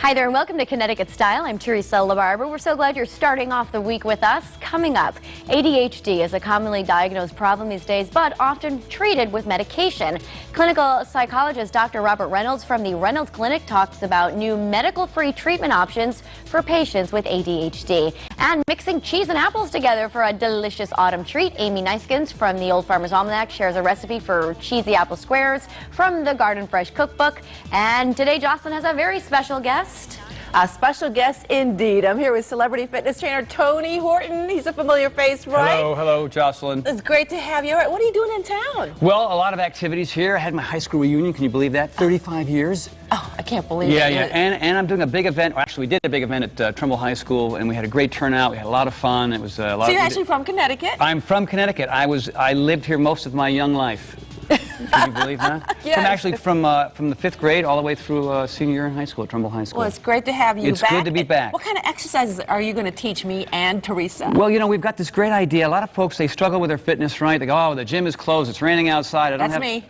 Hi there and welcome to Connecticut Style. I'm Teresa LaBarbera. We're so glad you're starting off the week with us. Coming up, ADHD is a commonly diagnosed problem these days, but often treated with medication. Clinical psychologist Dr. Robert Reynolds from the Reynolds Clinic talks about new medical-free treatment options for patients with ADHD. And mixing cheese and apples together for a delicious autumn treat. Amy Neiskens from the Old Farmer's Almanac shares a recipe for cheesy apple squares from the Garden Fresh cookbook. And today Jocelyn has a very special guest. A special guest indeed. I'm here with celebrity fitness trainer Tony Horton. He's a familiar face, right? Hello, Jocelyn. It's great to have you. All right, what are you doing in town? Well, a lot of activities here. I had my high school reunion. Can you believe that? 35 years. Oh, I can't believe it. Yeah. And I'm doing a big event. Well, actually, we did a big event at Trumbull High School, and we had a great turnout. We had a lot of fun. It was a lot. So you're actually from Connecticut? I'm from Connecticut. I lived here most of my young life. Can you believe that? Yes. From the 5th grade all the way through senior year in high school at Trumbull High School. Well, it's great to have you back. back. It's good to be back. What kind of exercises are you going to teach me and Teresa? Well, you know, we've got this great idea. A lot of folks, they struggle with their fitness, right? They go, oh, the gym is closed. It's raining outside. That's me.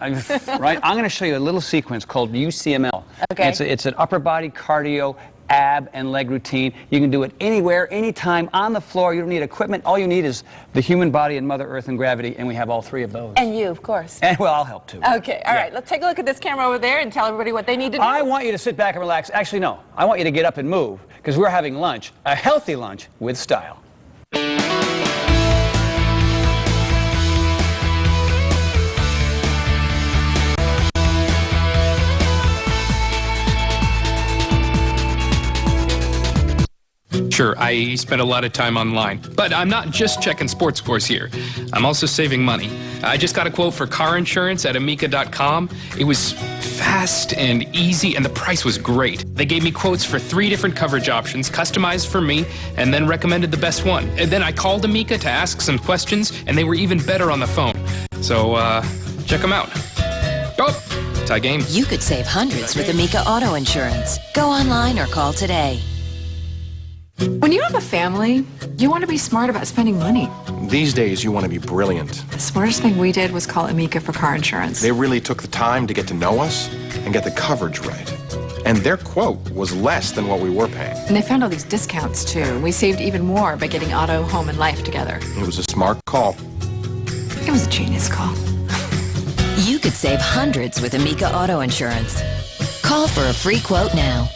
Right? I'm going to show you a little sequence called UCML. Okay. It's an upper body cardio ab and leg routine. You can do it anywhere, anytime, on the floor. You don't need equipment. All you need is the human body and Mother Earth and gravity, and we have all three of those. And you, of course. And, well, I'll help too. Okay, all right. Let's take a look at this camera over there and tell everybody what they need to do. I want you to sit back and relax. Actually, no. I want you to get up and move, because we're having lunch, a healthy lunch with style. Sure, I spend a lot of time online, but I'm not just checking sports scores here. I'm also saving money. I just got a quote for car insurance at amica.com. It was fast and easy, and the price was great. They gave me quotes for 3 different coverage options, customized for me, and then recommended the best one. And then I called Amica to ask some questions, and they were even better on the phone. So, check them out. Oh, tie game. You could save hundreds with Amica Auto Insurance. Go online or call today. When you have a family, you want to be smart about spending money. These days, you want to be brilliant. The smartest thing we did was call Amica for car insurance. They really took the time to get to know us and get the coverage right. And their quote was less than what we were paying. And they found all these discounts, too. We saved even more by getting auto, home, and life together. It was a smart call. It was a genius call. You could save hundreds with Amica Auto Insurance. Call for a free quote now.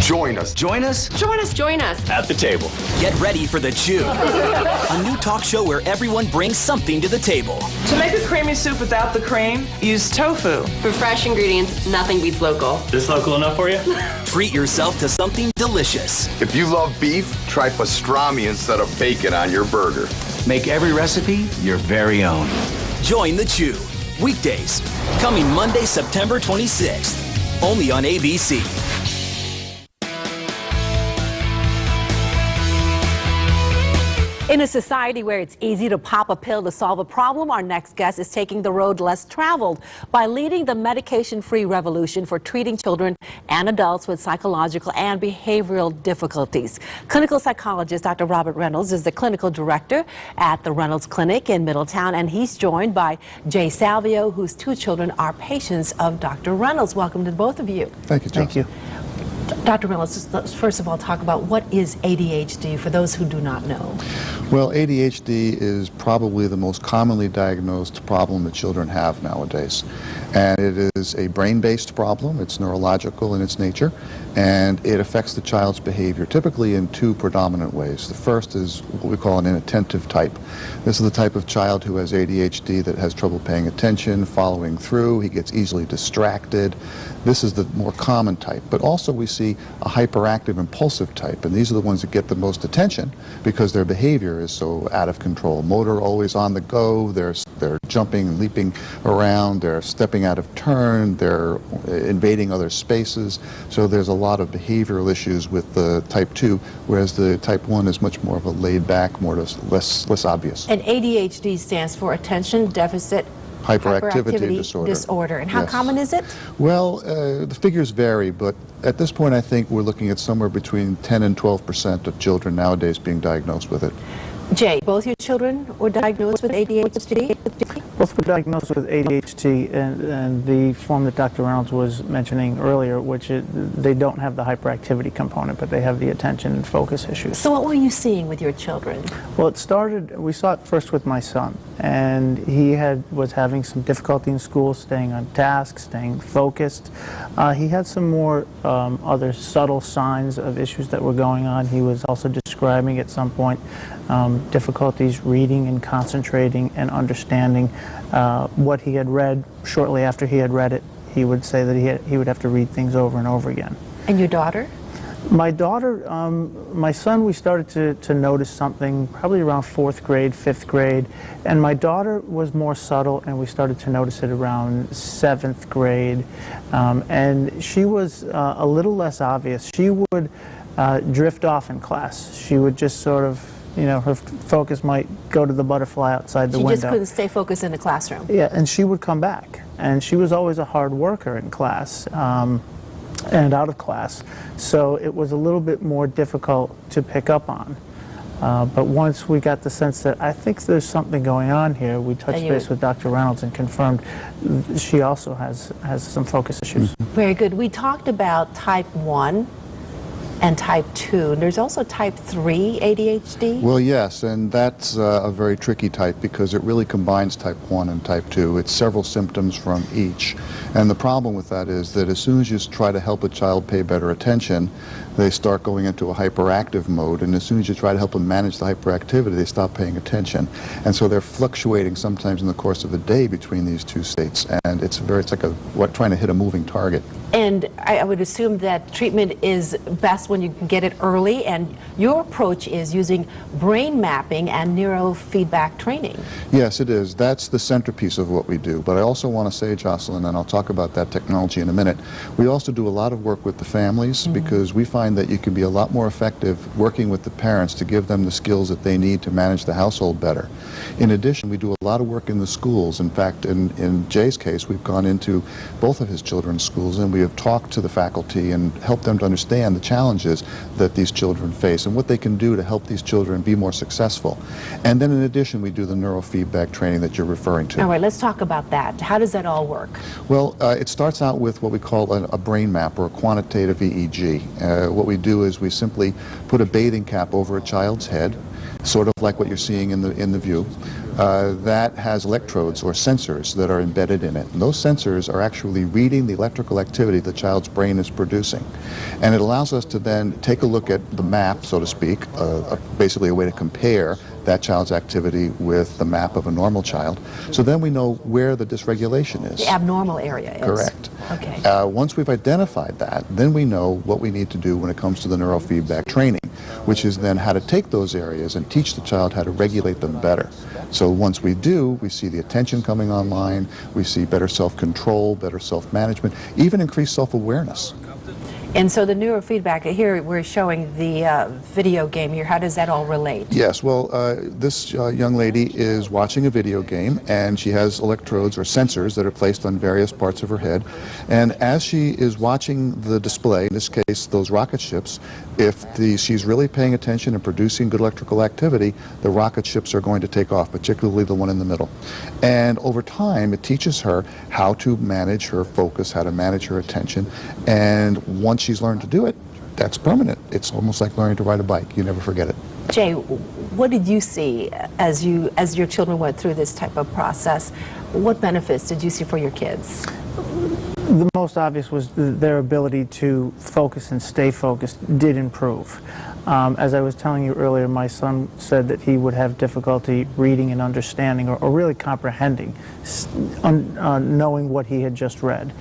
Join us. Join us. Join us. Join us. At the table. Get ready for The Chew, a new talk show where everyone brings something to the table. To make a creamy soup without the cream, use tofu. For fresh ingredients, nothing beats local. This local enough for you? Treat yourself to something delicious. If you love beef, try pastrami instead of bacon on your burger. Make every recipe your very own. Join The Chew. Weekdays. Coming Monday, September 26th. Only on ABC. In a society where it's easy to pop a pill to solve a problem, our next guest is taking the road less traveled by leading the medication-free revolution for treating children and adults with psychological and behavioral difficulties. Clinical psychologist Dr. Robert Reynolds is the clinical director at the Reynolds Clinic in Middletown, and he's joined by Jay Salvio, whose 2 children are patients of Dr. Reynolds. Welcome to both of you. Thank you, John. Thank you. Dr. Reynolds, let's first of all talk about what is ADHD for those who do not know. Well, ADHD is probably the most commonly diagnosed problem that children have nowadays. And it is a brain-based problem. It's neurological in its nature, and it affects the child's behavior typically in 2 predominant ways. The first is what we call an inattentive type. This is the type of child who has ADHD that has trouble paying attention, following through. He gets easily distracted. This is the more common type. But also we see a hyperactive impulsive type, and these are the ones that get the most attention because their behavior is so out of control. Motor always on the go, they're jumping and leaping around, they're stepping out of turn, they're invading other spaces. So there's a lot of behavioral issues with the type 2, whereas the type 1 is much more of a laid back, more less obvious. And ADHD stands for Attention Deficit Hyperactivity disorder. And how common is it? Well, the figures vary, but at this point I think we're looking at somewhere between 10 and 12% of children nowadays being diagnosed with it. Jay, both your children were diagnosed with ADHD? Both were diagnosed with ADHD and the form that Dr. Reynolds was mentioning earlier, which they don't have the hyperactivity component, but they have the attention and focus issues. So what were you seeing with your children? Well, we saw it first with my son, and he was having some difficulty in school, staying on task, staying focused. He had some more other subtle signs of issues that were going on. He was also describing at some point difficulties reading and concentrating and understanding what he had read. Shortly after he had read it, he would say that he would have to read things over and over again. And your daughter? My daughter, my son, we started to notice something probably around 4th grade, 5th grade, and my daughter was more subtle, and we started to notice it around 7th grade, and she was a little less obvious. She would drift off in class. She would just sort of, her focus might go to the butterfly outside the window. She just couldn't stay focused in the classroom. Yeah, and she would come back, and she was always a hard worker in class. And out of class, so it was a little bit more difficult to pick up on. But once we got the sense that I think there's something going on here, we touched base with Dr. Reynolds and confirmed she also has some focus issues. Very good. We talked about type 1 and type 2. There's also type 3 ADHD? Well, yes, and that's a very tricky type because it really combines type 1 and type 2. It's several symptoms from each. And the problem with that is that as soon as you try to help a child pay better attention, they start going into a hyperactive mode, and as soon as you try to help them manage the hyperactivity, they stop paying attention. And so they're fluctuating sometimes in the course of a day between these two states, and it's like trying to hit a moving target. And I would assume that treatment is best when you can get it early, and your approach is using brain mapping and neurofeedback training. Yes, it is. That's the centerpiece of what we do. But I also want to say, Jocelyn, and I'll talk about that technology in a minute, we also do a lot of work with the families because we find that you can be a lot more effective working with the parents to give them the skills that they need to manage the household better. In addition, we do a lot of work in the schools. In fact, in Jay's case, we've gone into both of his children's schools and we have talked to the faculty and helped them to understand the challenges that these children face and what they can do to help these children be more successful. And then in addition, we do the neurofeedback training that you're referring to. All right, let's talk about that. How does that all work? Well, it starts out with what we call a brain map or a quantitative EEG. What we do is we simply put a bathing cap over a child's head, sort of like what you're seeing in the view. That has electrodes or sensors that are embedded in it. And those sensors are actually reading the electrical activity the child's brain is producing. And it allows us to then take a look at the map, so to speak, basically a way to compare that child's activity with the map of a normal child. So then we know where the dysregulation is. The abnormal area is. Correct. Okay. Once we've identified that, then we know what we need to do when it comes to the neurofeedback training, which is then how to take those areas and teach the child how to regulate them better. So once we do, we see the attention coming online, we see better self-control, better self-management, even increased self-awareness. And so the neurofeedback, here we're showing the video game here. How does that all relate? Yes, well, this young lady is watching a video game, and she has electrodes or sensors that are placed on various parts of her head. And as she is watching the display, in this case, those rocket ships, if she's really paying attention and producing good electrical activity, the rocket ships are going to take off, particularly the one in the middle. And over time, it teaches her how to manage her focus, how to manage her attention, and once she's learned to do it, that's permanent. It's almost like learning to ride a bike. You never forget it. Jay, what did you see as your children went through this type of process? What benefits did you see for your kids? The most obvious was their ability to focus and stay focused did improve. As I was telling you earlier, my son said that he would have difficulty reading and understanding or really comprehending, knowing what he had just read.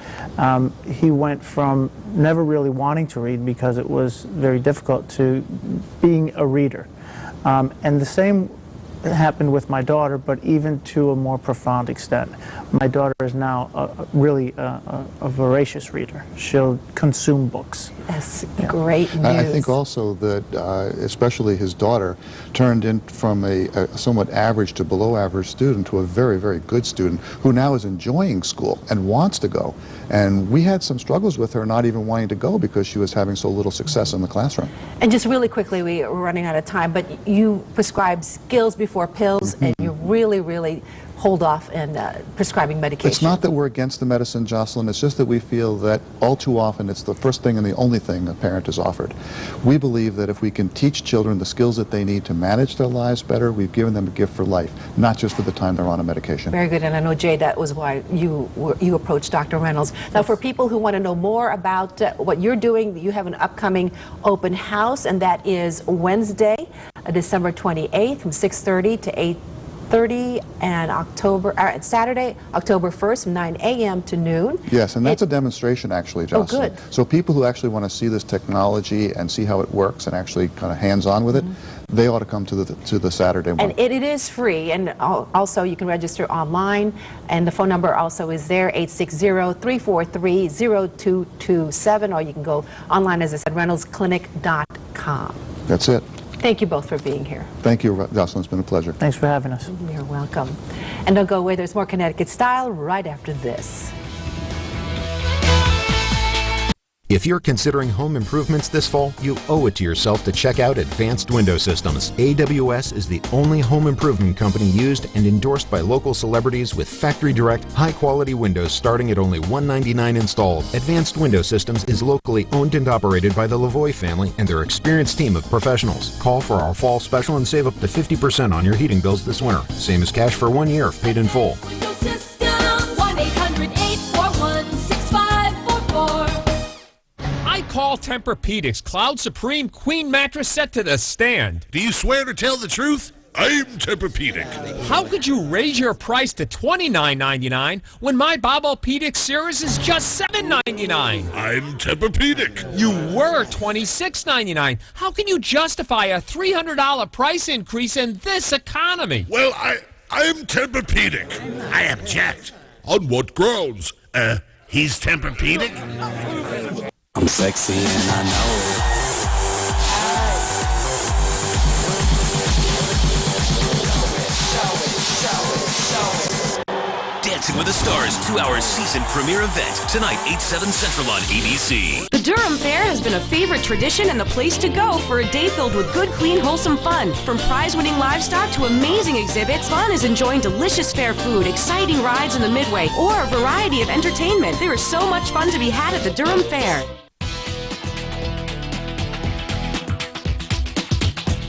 He went from never really wanting to read because it was very difficult to being a reader. And the same happened with my daughter, but even to a more profound extent. My daughter is now really a voracious reader. She'll consume books. That's great news. I think also that especially his daughter turned in from a somewhat average to below average student to a very, very good student who now is enjoying school and wants to go. And we had some struggles with her not even wanting to go because she was having so little success in the classroom. And just really quickly, we're running out of time, but you prescribe skills before before pills, and you really hold off and prescribing medication. It's not that we're against the medicine, Jocelyn. It's just that we feel that all too often it's the first thing and the only thing a parent is offered. We believe that if we can teach children the skills that they need to manage their lives better, we've given them a gift for life, not just for the time they're on a medication. Very good, and I know, Jay, that was why you approached Dr. Reynolds. Now, for people who want to know more about what you're doing, you have an upcoming open house, and that is Wednesday, December 28th from 6:30 to 8:30, and Saturday, October 1st, from 9 a.m. to noon. Yes, and that's a demonstration, actually, Jocelyn. Oh, good. So people who actually want to see this technology and see how it works and actually kind of hands-on with it, they ought to come to the Saturday one. And it is free, and also you can register online, and the phone number also is there, 860-343-0227, or you can go online, as I said, reynoldsclinic.com. That's it. Thank you both for being here. Thank you, Jocelyn. It's been a pleasure. Thanks for having us. You're welcome. And don't go away. There's more Connecticut Style right after this. If you're considering home improvements this fall, you owe it to yourself to check out Advanced Window Systems. AWS is the only home improvement company used and endorsed by local celebrities with factory direct, high-quality windows starting at only $199 installed. Advanced Window Systems is locally owned and operated by the Lavoie family and their experienced team of professionals. Call for our fall special and save up to 50% on your heating bills this winter. Same as cash for 1 year if paid in full. Window Systems, 1-800-841-6544. I call Tempur-Pedic's Cloud Supreme Queen Mattress Set to the stand. Do you swear to tell the truth? I'm Tempur-Pedic. How could you raise your price to $29.99 when my Bobo-Pedic series is just $7.99? I'm Tempur-Pedic. You were $26.99. How can you justify a $300 price increase in this economy? Well, I'm Tempur-Pedic. I object. On what grounds? He's Tempur-Pedic? I'm sexy and I know it. Dancing with the Stars 2-hour season premiere event tonight, 8/7 Central on ABC. The Durham Fair has been a favorite tradition and the place to go for a day filled with good, clean, wholesome fun. From prize-winning livestock to amazing exhibits, fun is enjoying delicious fair food, exciting rides in the Midway, or a variety of entertainment. There is so much fun to be had at the Durham Fair.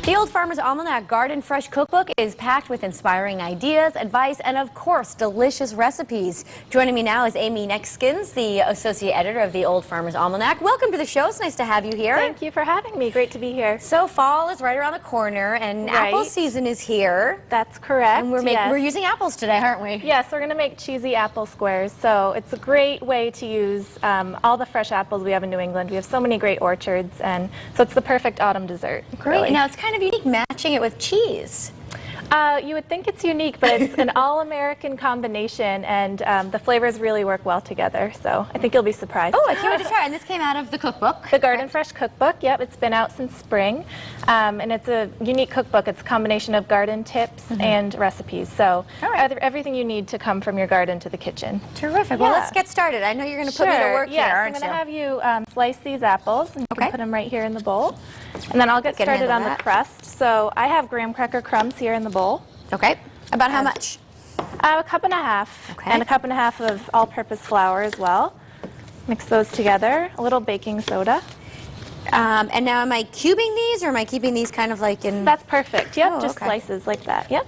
The Old Farmer's Almanac Garden Fresh Cookbook is packed with inspiring ideas, advice, and of course, delicious recipes. Joining me now is Amy Nexkins, the Associate Editor of the Old Farmer's Almanac. Welcome to the show. It's nice to have you here. Thank you for having me. Great to be here. So fall is right around the corner, and apple season is here. That's correct. And we're using apples today, aren't we? Yes, we're going to make cheesy apple squares. So it's a great way to use all the fresh apples we have in New England. We have so many great orchards, and so it's the perfect autumn dessert. Great. Really. Now it's kind of unique matching it with cheese. You would think it's unique, but it's an all-American combination, and the flavors really work well together, so I think you'll be surprised. Oh, I can't wait to try. And this came out of the cookbook. The Garden Fresh Cookbook, yep, it's been out since spring, and it's a unique cookbook. It's a combination of garden tips and recipes, so everything you need to come from your garden to the kitchen. Terrific. Well, let's get started. I know you're going to put me to work here, aren't I'm going to have you slice these apples, and you can put them right here in the bowl, and then I'll get started on the crust. So I have graham cracker crumbs here in the bowl. Okay. About how much? A cup and a half. Okay. And a cup and a half of all-purpose flour as well. Mix those together. A little baking soda. And now am I cubing these, or am I keeping these kind of like in... That's perfect. Yep, just slices like that. Yep.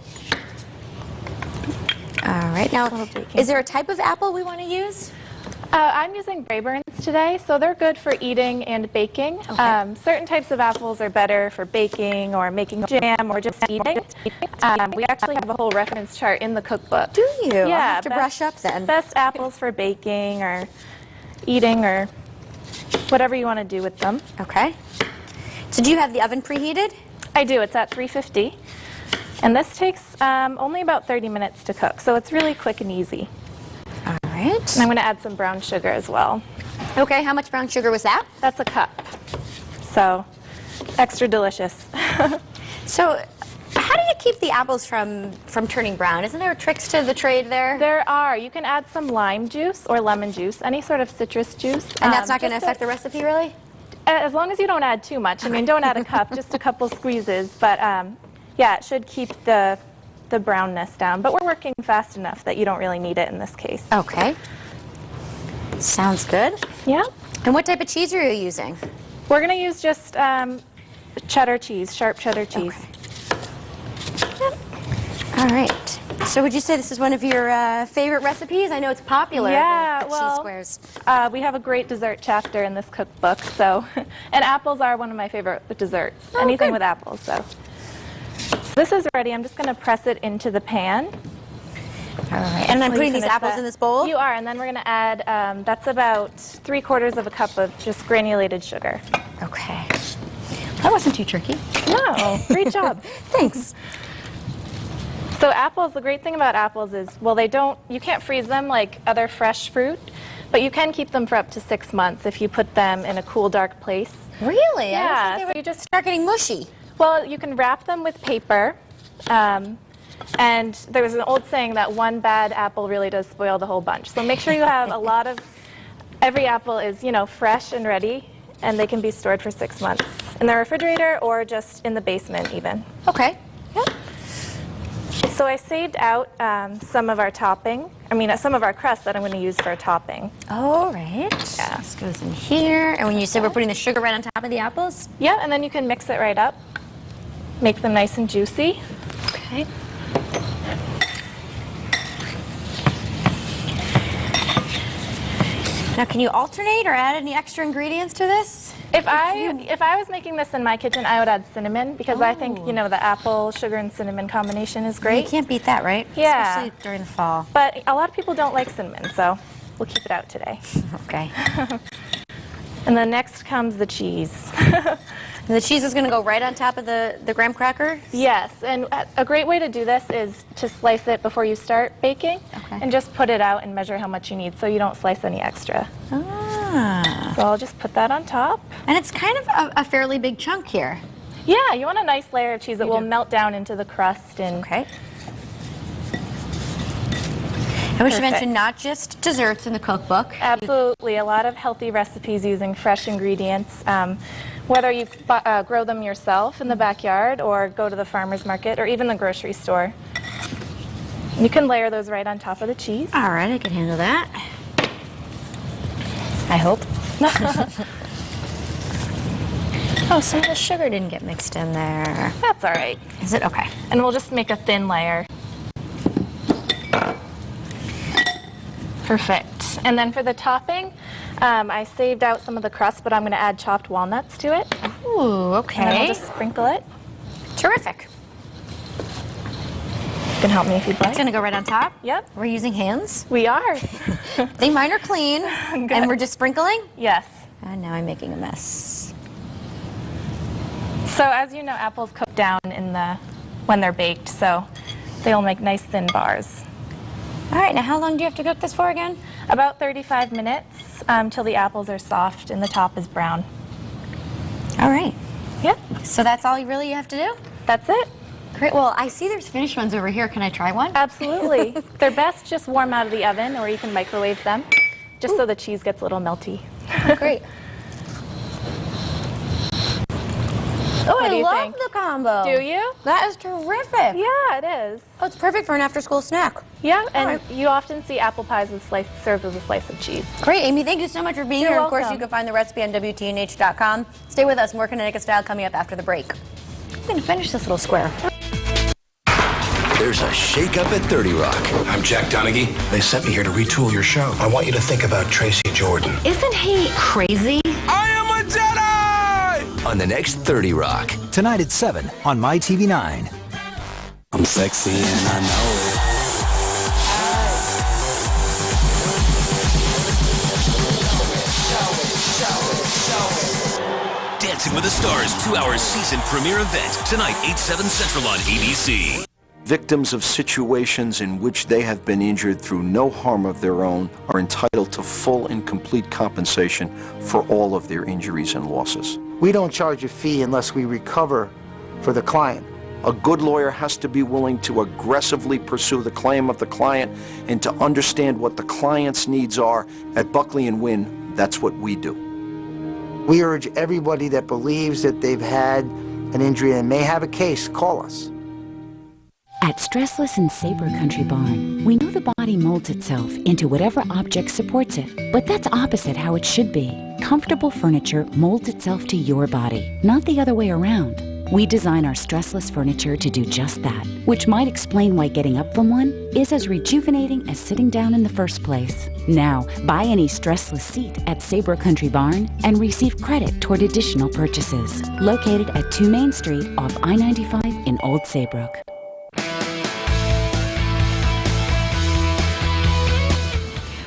All right. Now, is there a type of apple we want to use? I'm using Braeburns today, so they're good for eating and baking. Okay. Certain types of apples are better for baking or making jam or just eating. We actually have a whole reference chart in the cookbook. Do you? Yeah. I'll have to brush up then. Best apples for baking or eating or whatever you want to do with them. Okay. So do you have the oven preheated? I do. It's at 350. And this takes only about 30 minutes to cook, so it's really quick and easy. All right. And I'm going to add some brown sugar as well. Okay, how much brown sugar was that? That's a cup. So, extra delicious. So, how do you keep the apples from turning brown? Isn't there tricks to the trade there? There are. You can add some lime juice or lemon juice, any sort of citrus juice. And that's not going to affect the recipe, really? As long as you don't add too much. I mean, don't add a cup, just a couple squeezes. But, yeah, it should keep the the brownness down, but we're working fast enough that you don't really need it in this case. Okay. Sounds good. Yeah. And what type of cheese are you using? We're going to use just cheddar cheese, sharp cheddar cheese. Okay. All right. So would you say this is one of your favorite recipes? I know it's popular. Yeah, the well, cheese squares. We have a great dessert chapter in this cookbook, so and apples are one of my favorite desserts. Oh, anything good. with apples. So this is ready. I'm just going to press it into the pan. All right. And I'm putting these apples in this bowl? You are, and then we're going to add, that's about 3/4 of a cup of just granulated sugar. Okay. That wasn't too tricky. No, great job. Thanks. So apples, the great thing about apples is, well, you can't freeze them like other fresh fruit, but you can keep them for up to 6 months if you put them in a cool, dark place. Really? Yeah. I don't think they would just start getting mushy. Well, you can wrap them with paper. And there was an old saying that one bad apple really does spoil the whole bunch. So make sure you have every apple is, fresh and ready, and they can be stored for 6 months in the refrigerator or just in the basement even. Okay. Yeah. So I saved out some of our topping, some of our crust that I'm going to use for a topping. All right. Yeah. This goes in here. And when you said we're putting the sugar right on top of the apples? Yeah, and then you can mix it right up. Make them nice and juicy. Okay. Now, can you alternate or add any extra ingredients to this? If I was making this in my kitchen, I would add cinnamon because I think, the apple, sugar, and cinnamon combination is great. You can't beat that, right? Yeah. Especially during the fall. But a lot of people don't like cinnamon, so we'll keep it out today. Okay. And then next comes the cheese. And the cheese is going to go right on top of the graham cracker? Yes, and a great way to do this is to slice it before you start baking, and just put it out and measure how much you need so you don't slice any extra. Ah. So I'll just put that on top. And it's kind of a fairly big chunk here. Yeah, you want a nice layer of cheese that will melt down into the crust. Okay. And we should mention not just desserts in the cookbook. Absolutely, a lot of healthy recipes using fresh ingredients. Whether you grow them yourself in the backyard or go to the farmer's market or even the grocery store. You can layer those right on top of the cheese. All right, I can handle that. I hope. Oh, some of the sugar didn't get mixed in there. That's all right. Is it? Okay. And we'll just make a thin layer. Perfect. And then for the topping, I saved out some of the crust, but I'm going to add chopped walnuts to it. Ooh, okay. And then I'll just sprinkle it. Terrific. You can help me if you'd like. It's going to go right on top? Yep. We're using hands? We are. Mine are clean. And we're just sprinkling? Yes. And now I'm making a mess. So as you know, apples cook down when they're baked, so they'll make nice thin bars. All right, now how long do you have to cook this for again? About 35 minutes till the apples are soft and the top is brown. All right. Yep. So that's all you have to do? That's it. Great. Well, I see there's finished ones over here. Can I try one? Absolutely. They're best just warm out of the oven, or you can microwave them, just so the cheese gets a little melty. Great. Oh, I love the combo. Do you? That is terrific. Yeah, it is. Oh, it's perfect for an after-school snack. Yeah, and you often see apple pies served with a slice of cheese. Great, Amy. Thank you so much for being You're here. welcome. Of course, you can find the recipe on WTNH.com. Stay with us. More Connecticut Style coming up after the break. I'm going to finish this little square. There's a shake-up at 30 Rock. I'm Jack Donaghy. They sent me here to retool your show. I want you to think about Tracy Jordan. Isn't he crazy? I am a Jedi! On the next 30 Rock. Tonight at 7 on MyTV9. I'm sexy and I know it. Dancing with the Stars 2-hour season premiere event tonight, 8/7 Central on ABC. Victims of situations in which they have been injured through no harm of their own are entitled to full and complete compensation for all of their injuries and losses. We don't charge a fee unless we recover for the client. A good lawyer has to be willing to aggressively pursue the claim of the client and to understand what the client's needs are. At Buckley & Wynn, that's what we do. We urge everybody that believes that they've had an injury and may have a case, call us. At Stressless and Sabre Country Barn, we know the body molds itself into whatever object supports it, but that's opposite how it should be. Comfortable furniture molds itself to your body, not the other way around. We design our stressless furniture to do just that, which might explain why getting up from one is as rejuvenating as sitting down in the first place. Now, buy any stressless seat at Sabre Country Barn and receive credit toward additional purchases. Located at 2 Main Street off I-95 in Old Saybrook.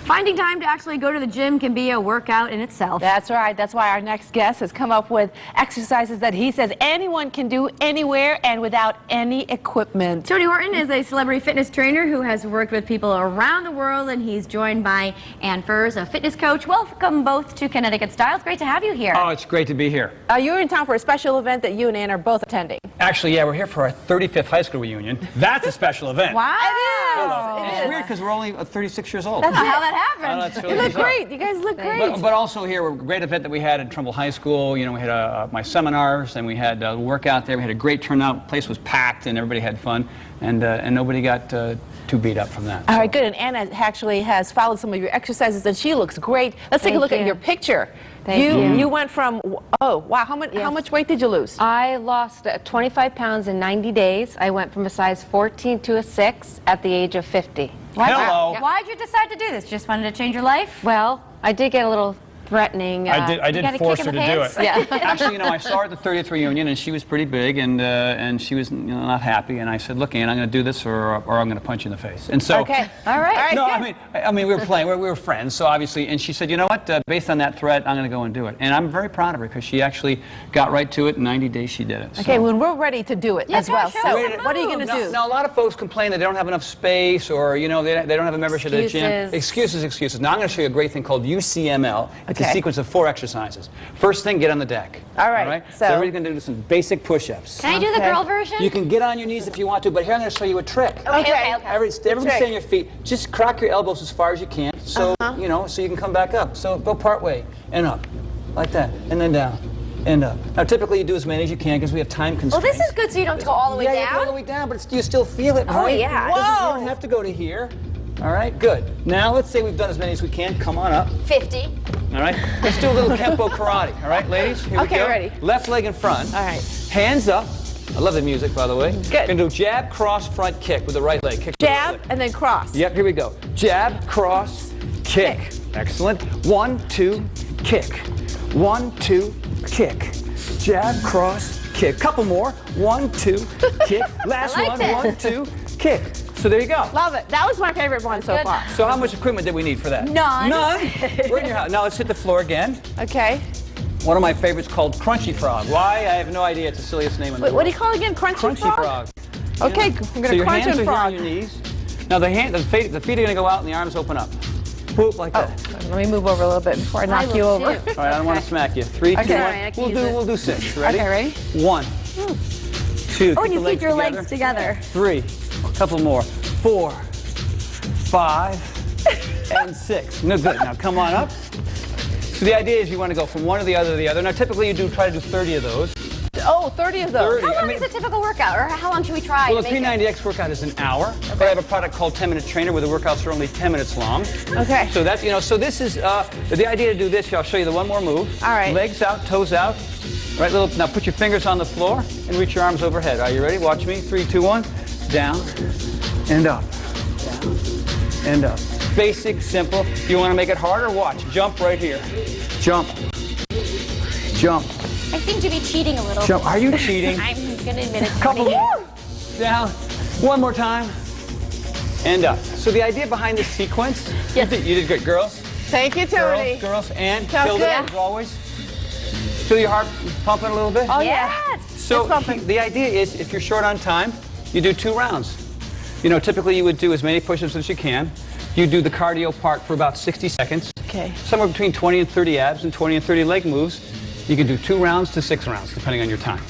Finding time to actually go to the gym can be a workout in itself. That's right. That's why our next guest has come up with exercises that he says anyone can do anywhere and without any equipment. Tony Horton is a celebrity fitness trainer who has worked with people around the world, and he's joined by Ann Furs, a fitness coach. Welcome both to Connecticut Style. It's great to have you here. Oh, it's great to be here. You're in town for a special event that you and Ann are both attending. Actually, yeah, we're here for our 35th high school reunion. That's a special event. Wow. It's weird because we're only 36 years old. That's how that happened. You look great. You guys look great. But also here, a great event that we had at Trumbull High School. You know, we had my seminars, and we had a workout there. We had a great turnout. The place was packed, and everybody had fun, and nobody got too beat up from that. All right, good. And Anna actually has followed some of your exercises, and she looks great. Let's take a look at your picture. Thank you. You went from, oh, wow, how much weight did you lose? I lost 25 pounds in 90 days. I went from a size 14 to a 6 at the age of 50. Hello. Why did you decide to do this? Just wanted to change your life? Well, I did get a little threatening. I did force her to do it. Yeah. Actually, you know, I saw her at the 30th reunion, and she was pretty big, and she was not happy. And I said, "Look, Ann, I'm going to do this, or I'm going to punch you in the face." And so, okay, all right. No, I mean, we were playing. We were friends, so obviously. And she said, "You know what? Based on that threat, I'm going to go and do it." And I'm very proud of her because she actually got right to it. In 90 days, she did it. Okay, when we're ready to do it as well. So, what are you going to do? Now, a lot of folks complain that they don't have enough space, or they don't have a membership at the gym. Excuses. Now, I'm going to show you a great thing called UCML. It's a sequence of 4 exercises. First thing, get on the deck. All right. So everybody's going to do some basic push-ups. Can I do the girl version? You can get on your knees if you want to, but here I'm going to show you a trick. Okay. Everybody stay on your feet. Just crack your elbows as far as you can, so so you can come back up. So go part way and up, like that, and then down. And up. Now, typically, you do as many as you can because we have time constraints. Well, this is good so you don't go all the way down. Yeah, you go all the way down, but you still feel it, right? Oh, yeah. You don't have to go to here. All right, good. Now, let's say we've done as many as we can. Come on up. 50. All right, let's do a little Kempo karate. All right, ladies, here we go. Okay, ready. Left leg in front. All right. Hands up. I love the music, by the way. Good. We're going to do jab, cross, front kick with the right leg. Kick jab, and then cross. Yep, here we go. Jab, cross, kick. Excellent. 1, 2, kick. 1, 2, kick. Jab, cross, kick. Couple more. 1, 2, kick. Last one. 1, 2, kick. So there you go. Love it. That was my favorite one so far. So how much equipment did we need for that? None. We're in your house. Now let's hit the floor again. Okay. One of my favorites called Crunchy Frog. Why? I have no idea. It's the silliest name in the world. What do you call it again? Crunchy Frog? Okay, I'm going to crunch and frog. So your hands are here on your knees. Now the feet are going to go out and the arms open up. Whoop, like that. Let me move over a little bit before I knock you over. All right, I don't want to smack you. 3, 2, 1. We'll do 6. Ready? Okay, ready? 1, 2. Oh, and you keep your legs together. 3. A couple more. 4, 5, and 6. No good. Now come on up. So the idea is you want to go from one to the other to the other. Now typically you try to do 30 of those. Oh, 30 of those. 30. How long is a typical workout, or how long should we try? Well, the 390X workout is an hour, but I have a product called 10-Minute Trainer where the workouts are only 10 minutes long. Okay. So that's, so this is, the idea to do this, I'll show you the one more move. All right. Legs out, toes out. Right, now put your fingers on the floor and reach your arms overhead. Are you ready? Watch me. 3, 2, 1. Down and up. Down and up. Basic, simple. If you want to make it harder, watch. Jump right here. Jump. Jump. I seem to be cheating a little. Jump. Are you cheating? I'm going to admit it. Couple more. Down. One more time. And up. So the idea behind this sequence, you did good, girls. Thank you, Tony. Girls, and killed it as always. Feel your heart pumping a little bit? Oh, yeah. So the idea is if you're short on time, you do 2 rounds. Typically you would do as many push-ups as you can. You do the cardio part for about 60 seconds. Okay. Somewhere between 20 and 30 abs and 20 and 30 leg moves. You can do 2 rounds to 6 rounds, depending on your time.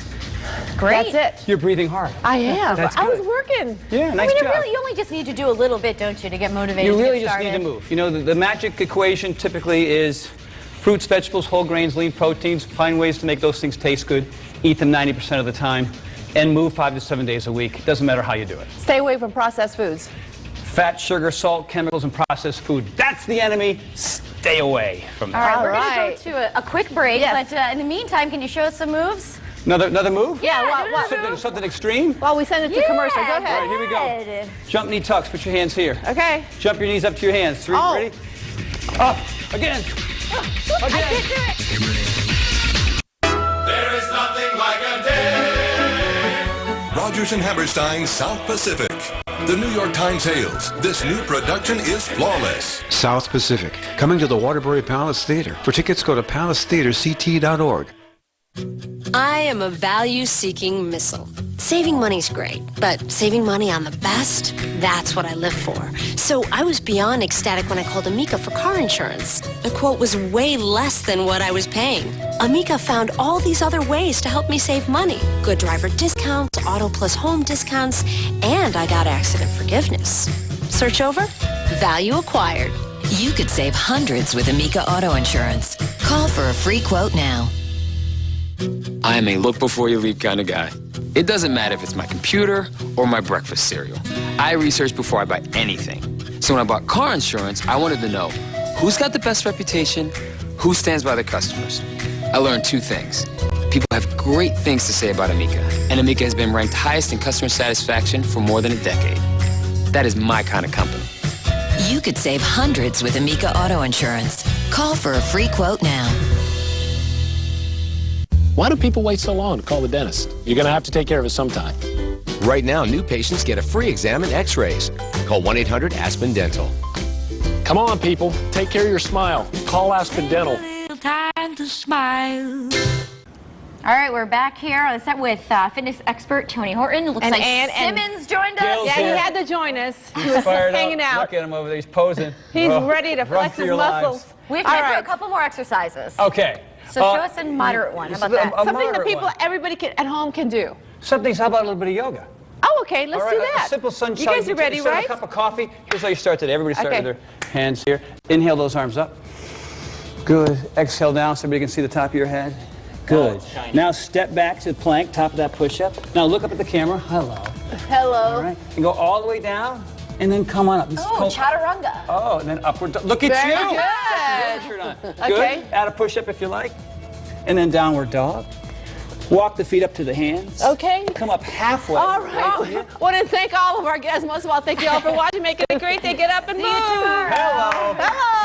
Great. That's it. You're breathing hard. I am. That's good. I was working. Yeah, nice job. Really, you only just need to do a little bit, don't you, to get motivated. You really just need to move. The magic equation typically is fruits, vegetables, whole grains, lean proteins. Find ways to make those things taste good. Eat them 90% of the time. and move 5 to 7 days a week. It doesn't matter how you do it. Stay away from processed foods. Fat, sugar, salt, chemicals, and processed food. That's the enemy. Stay away from that. All right, we're going to go to a quick break, but in the meantime, can you show us some moves? Another move? Yeah, Something extreme? Well, we send it to commercial. Go ahead. All right, here we go. Jump, knee tucks. Put your hands here. Okay. Jump your knees up to your hands. 3, ready? Up. Again. I can't do it. There is nothing like a day. Rogers and Hammerstein South Pacific. The New York Times hails, this new production is flawless. South Pacific, coming to the Waterbury Palace Theater. For tickets, go to palacetheaterct.org. I am a value-seeking missile. Saving money's great, but saving money on the best, that's what I live for. So I was beyond ecstatic when I called Amica for car insurance. The quote was way less than what I was paying. Amica found all these other ways to help me save money. Good driver discounts, auto plus home discounts, and I got accident forgiveness. Search over? Value acquired. You could save hundreds with Amica Auto Insurance. Call for a free quote now. I am a look before you leap kind of guy. It doesn't matter if it's my computer or my breakfast cereal. I research before I buy anything. So when I bought car insurance, I wanted to know who's got the best reputation, who stands by their customers. I learned 2 things. People have great things to say about Amica, and Amica has been ranked highest in customer satisfaction for more than a decade. That is my kind of company. You could save hundreds with Amica Auto Insurance. Call for a free quote now. Why do people wait so long to call the dentist? You're going to have to take care of it sometime. Right now, new patients get a free exam and x-rays. Call 1-800-ASPEN-DENTAL. Come on, people. Take care of your smile. Call Aspen Dental. Time to smile. All right, we're back here on the set with fitness expert Tony Horton. Looks like Simmons joined us. Yeah, he had to join us. He was hanging out. Look at him over there. He's posing. He's ready to flex his muscles. We have time for a couple more exercises. Okay. So show us a moderate one. How about that? Something that everybody at home can do. How about a little bit of yoga? Oh, okay. Let's do that. A simple sunshine. You guys are ready, right? A cup of coffee. Here's how you start today. Everybody start with their hands here. Inhale those arms up. Good. Exhale down so everybody can see the top of your head. Good. Now step back to the plank, top of that push-up. Now look up at the camera. Hello. Hello. All right. And go all the way down, and then come on up. Chaturanga. Oh, and then upward. Look at you. Good. Good. Okay. Add a push-up if you like. And then downward dog. Walk the feet up to the hands. Okay. Come up halfway. All right. Want to thank all of our guests. Most of all, thank you all for watching. Make it a great day. Get up and move. Hello. Hello.